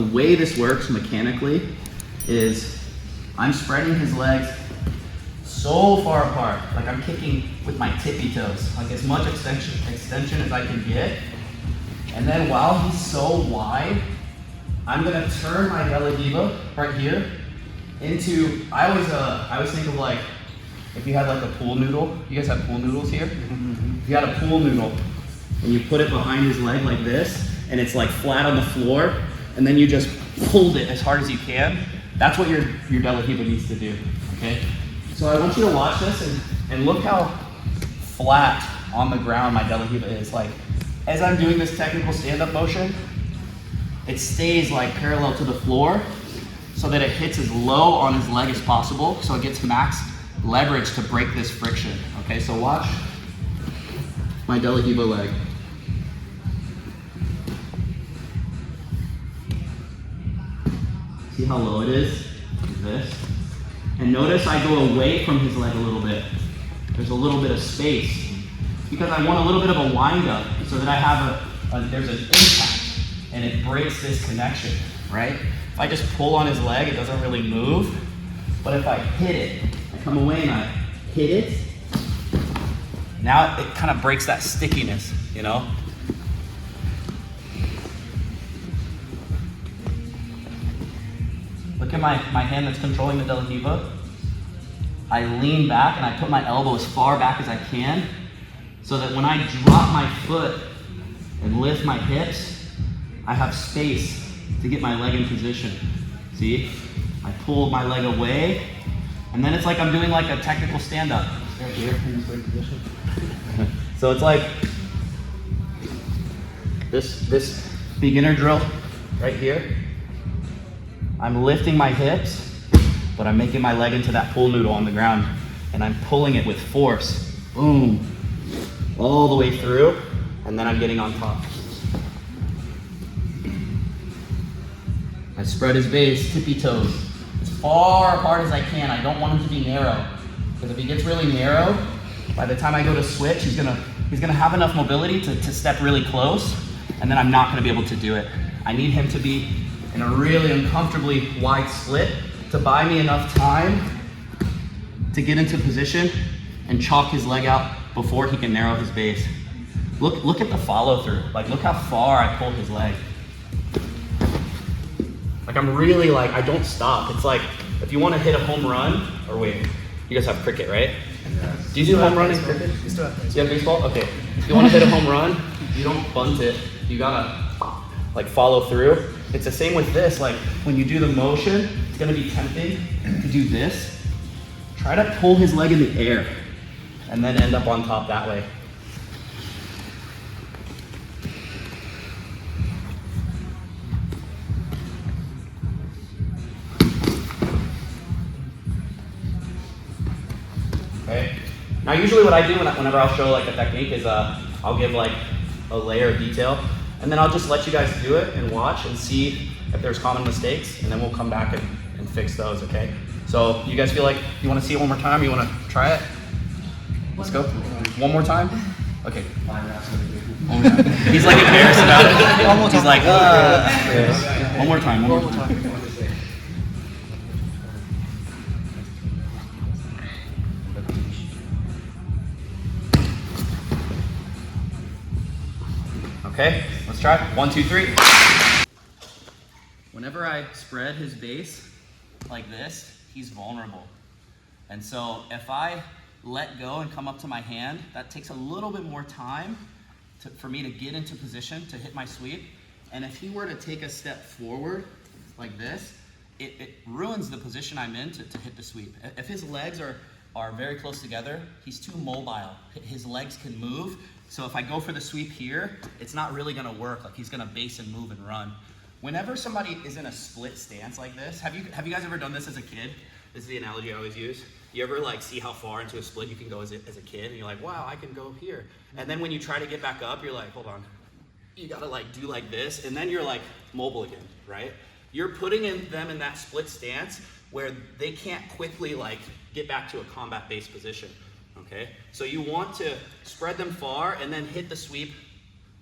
the way this works mechanically is I'm spreading his legs so far apart, like I'm kicking with my tippy toes, like as much extension as I can get. And then while he's so wide, I'm gonna turn my De La Riva right here into, I always think of like, if you had like a pool noodle, you guys have pool noodles here? If you had a pool noodle and you put it behind his leg like this, and it's like flat on the floor, and then you just hold it as hard as you can, that's what your De La Riva needs to do, okay? So I want you to watch this and look how flat on the ground my De La Riva is. Like, as I'm doing this technical stand-up motion, it stays like parallel to the floor so that it hits as low on his leg as possible so it gets max leverage to break this friction. Okay, so watch my De La Riva leg. See how low it is? Like this. And notice I go away from his leg a little bit. There's a little bit of space because I want a little bit of a wind up so that I have there's an impact and it breaks this connection, right? If I just pull on his leg, it doesn't really move. But if I hit it, I come away and I hit it, now it kind of breaks that stickiness, you know? Look at my hand that's controlling the De La Riva. I lean back and I put my elbow as far back as I can so that when I drop my foot and lift my hips, I have space to get my leg in position. See? I pull my leg away, and then it's like I'm doing like a technical stand-up. Here, position. So it's like this beginner drill right here. I'm lifting my hips, but I'm making my leg into that pool noodle on the ground, and I'm pulling it with force. Boom. All the way through, and then I'm getting on top. I spread his base, tippy toes, as far apart as I can. I don't want him to be narrow, because if he gets really narrow, by the time I go to switch, he's gonna have enough mobility to step really close, and then I'm not gonna be able to do it. I need him to be in a really uncomfortably wide split to buy me enough time to get into position and chalk his leg out before he can narrow his base. Look at the follow through. Like, look how far I pulled his leg. Like, I'm really like, I don't stop. It's like, if you want to hit a home run, or wait, you guys have cricket, right? Yes. Do you do home run in cricket? We still have baseball. You have baseball? Okay. If you want to hit a home run, you don't bunt it. You gotta like follow through. It's the same with this. Like, when you do the motion, it's gonna be tempting to do this. Try to pull his leg in the air and then end up on top that way. Okay. Now usually what I do whenever I'll show like a technique is I'll give like a layer of detail, and then I'll just let you guys do it and watch and see if there's common mistakes, and then we'll come back and fix those, okay? So you guys feel like you want to see it one more time? You want to try it? Let's go. One more time? Okay. He's like embarrassed about it. He's like, one more time, one more time. Okay, let's try it. 1, 2, 3. Whenever I spread his base like this, he's vulnerable. And so if I let go and come up to my hand, that takes a little bit more time for me to get into position to hit my sweep. And if he were to take a step forward like this, it ruins the position I'm in to hit the sweep. If his legs are very close together, he's too mobile. His legs can move. So if I go for the sweep here, it's not really gonna work. Like, he's gonna base and move and run. Whenever somebody is in a split stance like this, have you guys ever done this as a kid? This is the analogy I always use. You ever like see how far into a split you can go as a kid, and you're like, wow, I can go here. And then when you try to get back up, you're like, hold on. You gotta like do like this, and then you're like mobile again, right? You're putting them in that split stance where they can't quickly like get back to a combat-based position, okay? So you want to spread them far and then hit the sweep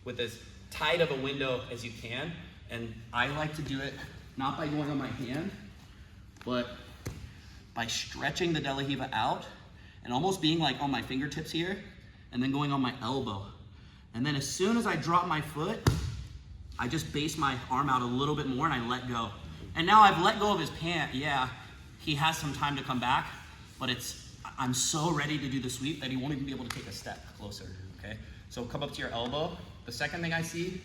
with as tight of a window as you can, And I like to do it not by going on my hand, but by stretching the De La Riva out and almost being like on my fingertips here, and then going on my elbow. And then as soon as I drop my foot, I just base my arm out a little bit more and I let go. And now I've let go of his pant. Yeah, he has some time to come back, but I'm so ready to do the sweep that he won't even be able to take a step closer, okay? So come up to your elbow. The second thing I see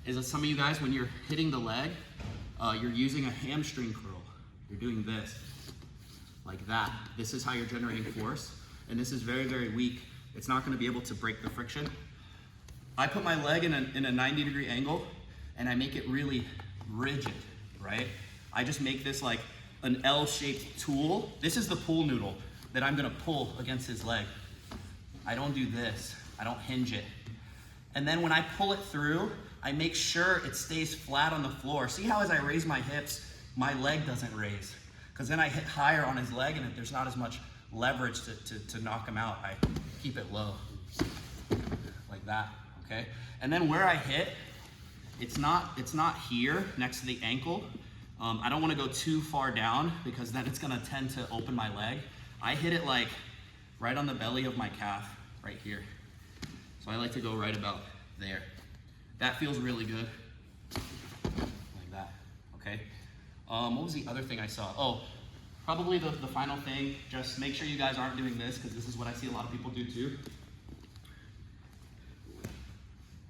is that some of you guys, when you're hitting the leg, you're using a hamstring curl. You're doing this, like that. This is how you're generating force, and this is very, very weak. It's not gonna be able to break the friction. I put my leg in a 90-degree angle, and I make it really rigid, right? I just make this like an L-shaped tool. This is the pool noodle that I'm gonna pull against his leg. I don't do this, I don't hinge it. And then when I pull it through, I make sure it stays flat on the floor. See how as I raise my hips, my leg doesn't raise? Because then I hit higher on his leg and there's not as much leverage to knock him out. I keep it low, like that, okay? And then where I hit, it's not here next to the ankle. I don't want to go too far down because then it's gonna tend to open my leg. I hit it like right on the belly of my calf, right here. So I like to go right about there. That feels really good, like that, okay? What was the other thing I saw? Oh, probably the final thing, just make sure you guys aren't doing this because this is what I see a lot of people do too.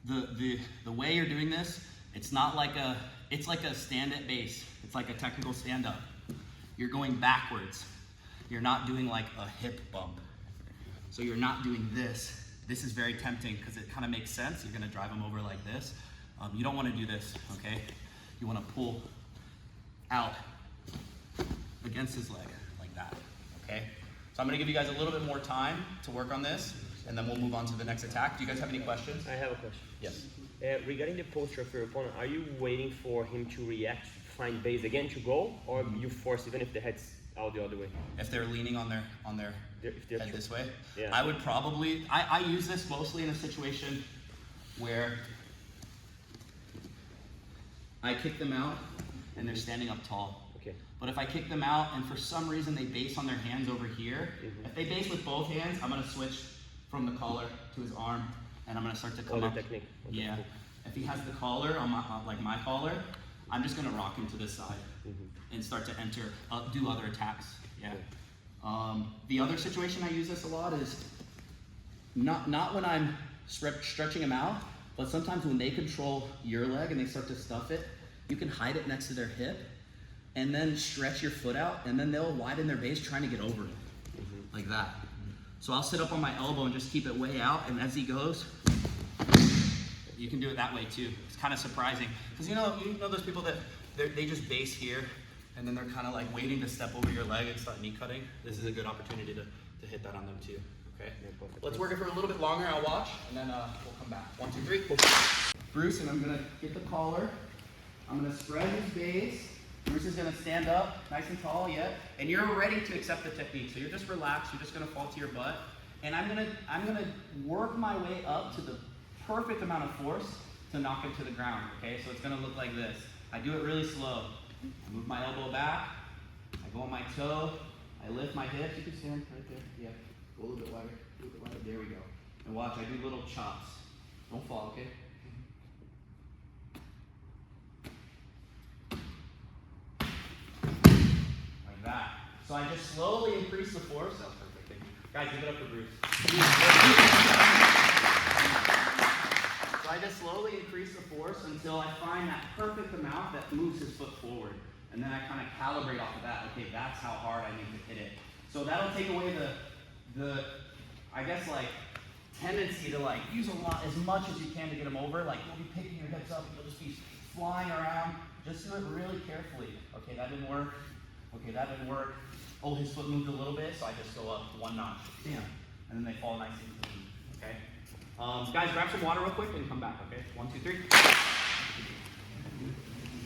The way you're doing this, it's like a stand-at base. It's like a technical stand-up. You're going backwards. You're not doing like a hip bump. So you're not doing this. This is very tempting because it kind of makes sense. You're gonna drive them over like this. You don't wanna do this, okay? You wanna pull out against his leg, like that, okay? So I'm gonna give you guys a little bit more time to work on this, and then we'll move on to the next attack. Do you guys have any questions? I have a question. Yes. Regarding the posture of your opponent, are you waiting for him to react, find base again to go, or you force even if the head's out the other way? If they're leaning on their head this way, yeah. I would probably, I use this mostly in a situation where I kick them out and they're standing up tall. Okay. But if I kick them out and for some reason they base on their hands over here, if they base with both hands, I'm gonna switch from the collar to his arm and I'm gonna start to come up. Technique. Okay, yeah. cool. If he has the collar on my collar, I'm just gonna rock him to this side and start to enter, do other attacks. Yeah. The other situation I use this a lot is not when I'm stretching them out, but sometimes when they control your leg and they start to stuff it, you can hide it next to their hip and then stretch your foot out and then they'll widen their base trying to get over it, like that. So I'll sit up on my elbow and just keep it way out, and as he goes, you can do it that way too. It's kind of surprising because you know those people that they just base here and then they're kind of like waiting to step over your leg and start knee cutting. This is a good opportunity to hit that on them too. Okay, let's work it for a little bit longer. I'll watch and then we'll come back. 1, 2, 3. Bruce, and I'm gonna get the collar. I'm gonna spread his base. Bruce is gonna stand up, nice and tall, yeah. And you're ready to accept the technique. So you're just relaxed. You're just gonna fall to your butt, and I'm gonna work my way up to the perfect amount of force to knock him to the ground. Okay, so it's gonna look like this. I do it really slow. I move my elbow back. I go on my toe. I lift my hips. You can stand right there. Yeah. Go a little bit wider. A little bit wider. There we go. And watch. I do little chops. Don't fall. Okay. That. So I just slowly increase the force. That was perfect. Thank you. Guys, give it up for Bruce. So I just slowly increase the force until I find that perfect amount that moves his foot forward. And then I kind of calibrate off of that. Okay, that's how hard I need to hit it. So that'll take away the I guess like tendency to like use a lot as much as you can to get him over. Like you'll be picking your hips up and you'll just be flying around. Just do it really carefully. Okay, that didn't work. Okay, that didn't work. Oh, his foot moved a little bit, so I just go up 1 notch. Damn. And then they fall nice and clean. Okay? Guys, grab some water real quick and come back, okay? 1, 2, 3.